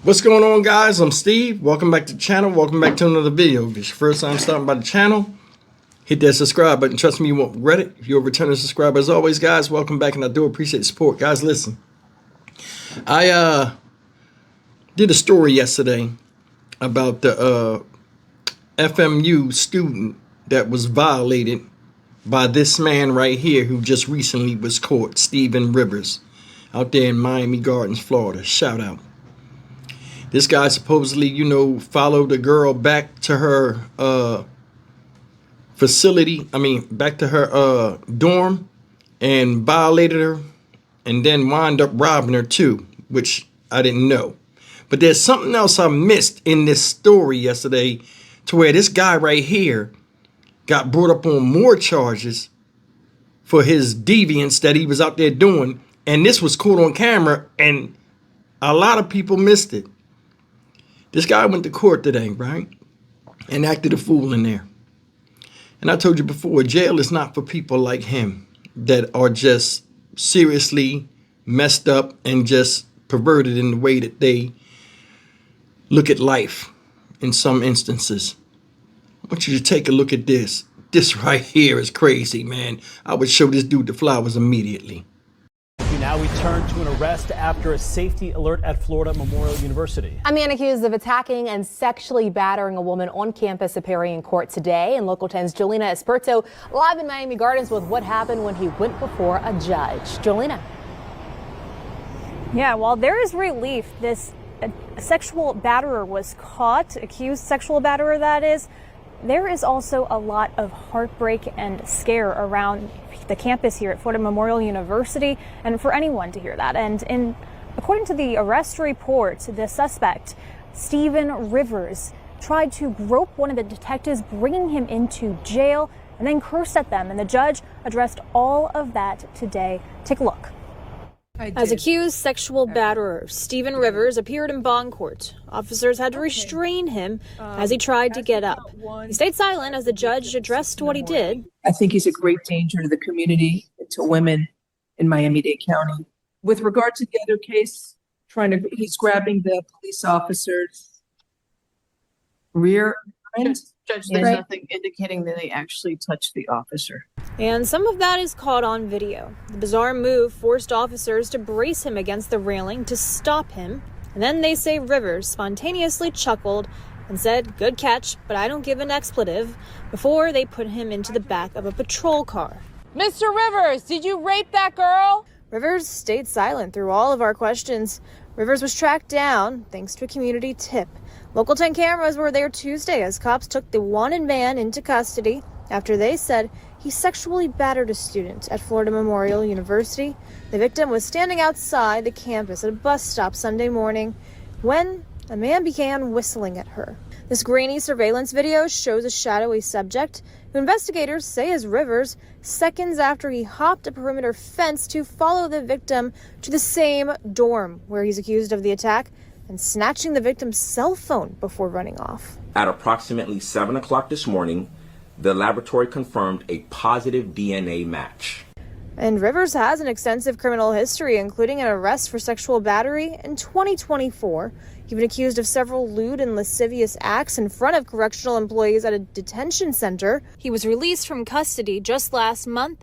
What's going on, guys? I'm Steve. Welcome back to the channel. Welcome back to another video. If it's your first time stopping by the channel, hit that subscribe button. Trust me, you won't regret it. If you're a returning subscriber, as always, guys, welcome back, and I do appreciate the support. Guys, listen. I did a story yesterday about the FMU student that was violated by this man right here who just recently was caught, Steven Rivers, out there in Miami Gardens, Florida. Shout out. This guy supposedly, followed a girl back to her back to her dorm and violated her and then wound up robbing her too, which I didn't know. But there's something else I missed in this story yesterday to where this guy right here got brought up on more charges for his deviance that he was out there doing. And this was caught on camera and a lot of people missed it. This guy went to court today, right? And acted a fool in there. And I told you before, jail is not for people like him that are just seriously messed up and just perverted in the way that they look at life in some instances. I want you to take a look at this. This right here is crazy, man. I would show this dude the flowers immediately. Now we turn to an arrest after a safety alert at Florida Memorial University. A man accused of attacking and sexually battering a woman on campus appearing in court today. And Local 10's Jolina Esperto live in Miami Gardens with what happened when he went before a judge. Jolina. Yeah, while there is relief, this sexual batterer was caught, accused sexual batterer that is, there is also a lot of heartbreak and scare around the campus here at Florida Memorial University, and for anyone to hear that. And according to the arrest report, the suspect, Steven Rivers, tried to grope one of the detectives, bringing him into jail, and then cursed at them. And the judge addressed all of that today. Take a look. As accused sexual batterer, Steven Rivers appeared in bond court. Officers had to restrain him as he tried to get up. He stayed silent as the judge addressed what he did. I think he's a great danger to the community, to women in Miami-Dade County. With regard to the other case, he's grabbing the police officer's rear end. Judge, there's nothing indicating that they actually touched the officer. And some of that is caught on video. The bizarre move forced officers to brace him against the railing to stop him. And then they say Rivers spontaneously chuckled and said, "Good catch, but I don't give an expletive," before they put him into the back of a patrol car. Mr. Rivers, did you rape that girl? Rivers stayed silent through all of our questions. Rivers was tracked down thanks to a community tip. Local 10 cameras were there Tuesday as cops took the wanted man into custody after they said he sexually battered a student at Florida Memorial University. The victim was standing outside the campus at a bus stop Sunday morning when a man began whistling at her. This grainy surveillance video shows a shadowy subject who investigators say is Rivers, seconds after he hopped a perimeter fence to follow the victim to the same dorm where he's accused of the attack and snatching the victim's cell phone before running off. At approximately 7 o'clock this morning, the laboratory confirmed a positive DNA match. And Rivers has an extensive criminal history, including an arrest for sexual battery in 2024. He's been accused of several lewd and lascivious acts in front of correctional employees at a detention center. He was released from custody just last month.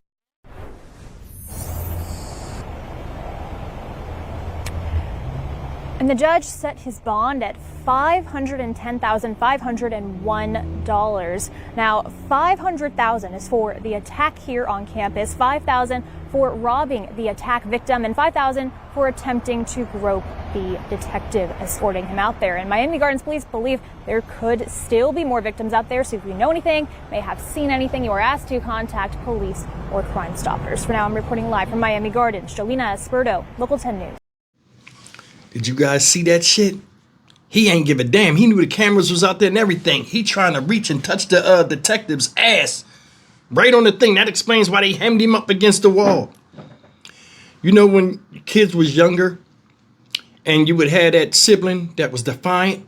And the judge set his bond at $510,501. Now, $500,000 is for the attack here on campus, $5,000 for robbing the attack victim, and $5,000 for attempting to grope the detective escorting him out there. And Miami Gardens police believe there could still be more victims out there. So if you know anything, may have seen anything, you are asked to contact police or Crime Stoppers. For now, I'm reporting live from Miami Gardens. Jolina Esperto, Local 10 News. Did you guys see that shit? He ain't give a damn. He knew the cameras was out there and everything. He trying to reach and touch the detective's ass right on the thing. That explains why they hemmed him up against the wall. You know, when kids was younger and you would have that sibling that was defiant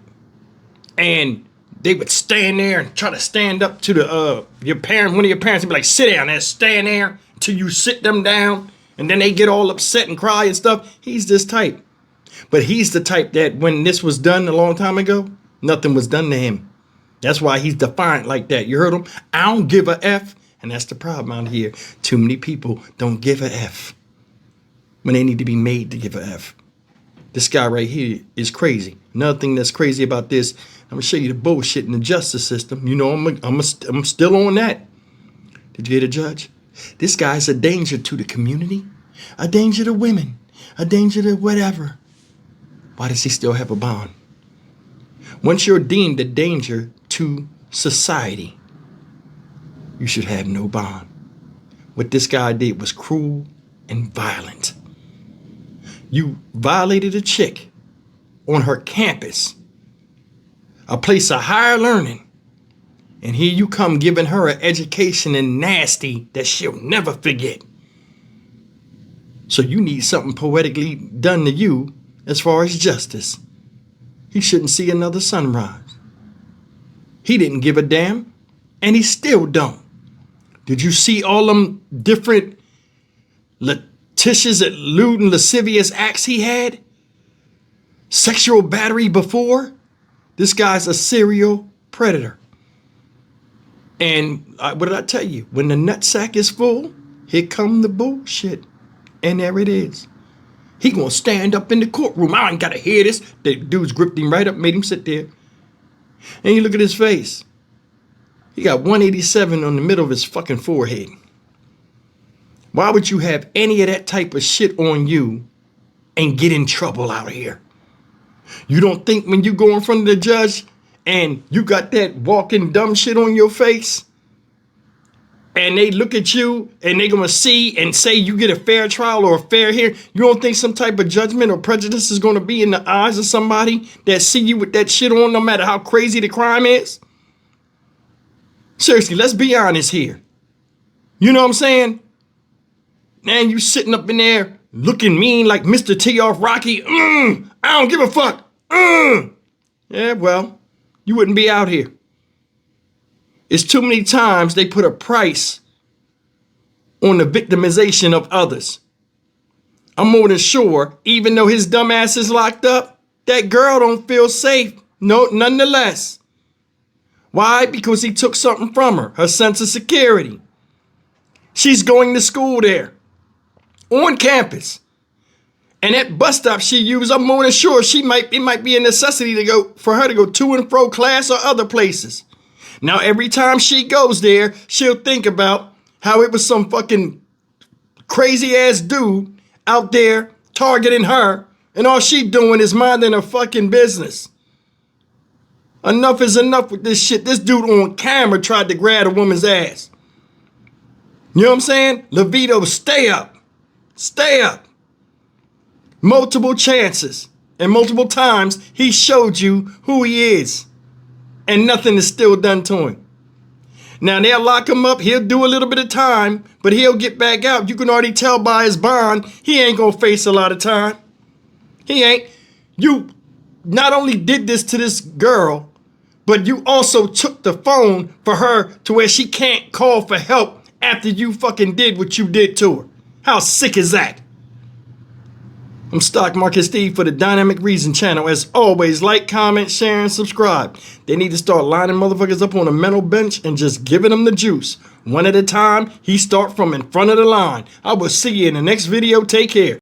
and they would stand there and try to stand up to the your parent. One of your parents would be like, sit down there, stand there until you sit them down, and then they get all upset and cry and stuff. He's this type. But he's the type that when this was done a long time ago, nothing was done to him. That's why he's defiant like that. You heard him? I don't give a F. And that's the problem out here. Too many people don't give a F when they need to be made to give a F. This guy right here is crazy. Another thing that's crazy about this, I'm going to show you the bullshit in the justice system. You know, I'm still on that. Did you hear the judge? This guy's a danger to the community, a danger to women, a danger to whatever. Why does he still have a bond? Once you're deemed a danger to society, you should have no bond. What this guy did was cruel and violent. You violated a chick on her campus, a place of higher learning, and here you come giving her an education and nasty that she'll never forget. So you need something poetically done to you as far as justice. He shouldn't see another sunrise. He didn't give a damn, and he still don't. Did you see all them different litigious, lewd, and lascivious acts he had? Sexual battery before? This guy's a serial predator. And what did I tell you? When the nutsack is full, here come the bullshit. And there it is. He gonna stand up in the courtroom. I ain't gotta hear this. The dude's gripped him right up, made him sit there. And you look at his face. He got 187 on the middle of his fucking forehead. Why would you have any of that type of shit on you and get in trouble out here? You don't think when you go in front of the judge and you got that walking dumb shit on your face and they look at you and they gonna see and say you get a fair trial or a fair hearing, you don't think some type of judgment or prejudice is gonna be in the eyes of somebody that see you with that shit on no matter how crazy the crime is? Seriously, let's be honest here. You know what I'm saying? Man, you sitting up in there looking mean like Mr. T off Rocky. I don't give a fuck. Yeah, well, you wouldn't be out here. It's too many times they put a price on the victimization of others. I'm more than sure, even though his dumb ass is locked up, that girl don't feel safe. No, nonetheless. Why? Because he took something from her, her sense of security. She's going to school there, on campus. And that bus stop she used, I'm more than sure it might be a necessity for her to go to and fro class or other places. Now, every time she goes there, she'll think about how it was some fucking crazy ass dude out there targeting her, and all she doing is minding her fucking business. Enough is enough with this shit. This dude on camera tried to grab a woman's ass. You know what I'm saying? Levito, stay up. Stay up. Multiple chances. And multiple times he showed you who he is. And nothing is still done to him. Now they'll lock him up. He'll do a little bit of time. But he'll get back out. You can already tell by his bond. He ain't gonna face a lot of time. He ain't. You not only did this to this girl, but you also took the phone for her to where she can't call for help after you fucking did what you did to her. How sick is that? I'm Stock Market Steve for the Dynamic Reason channel. As always, like, comment, share, and subscribe. They need to start lining motherfuckers up on a mental bench and just giving them the juice. One at a time, he start from in front of the line. I will see you in the next video. Take care.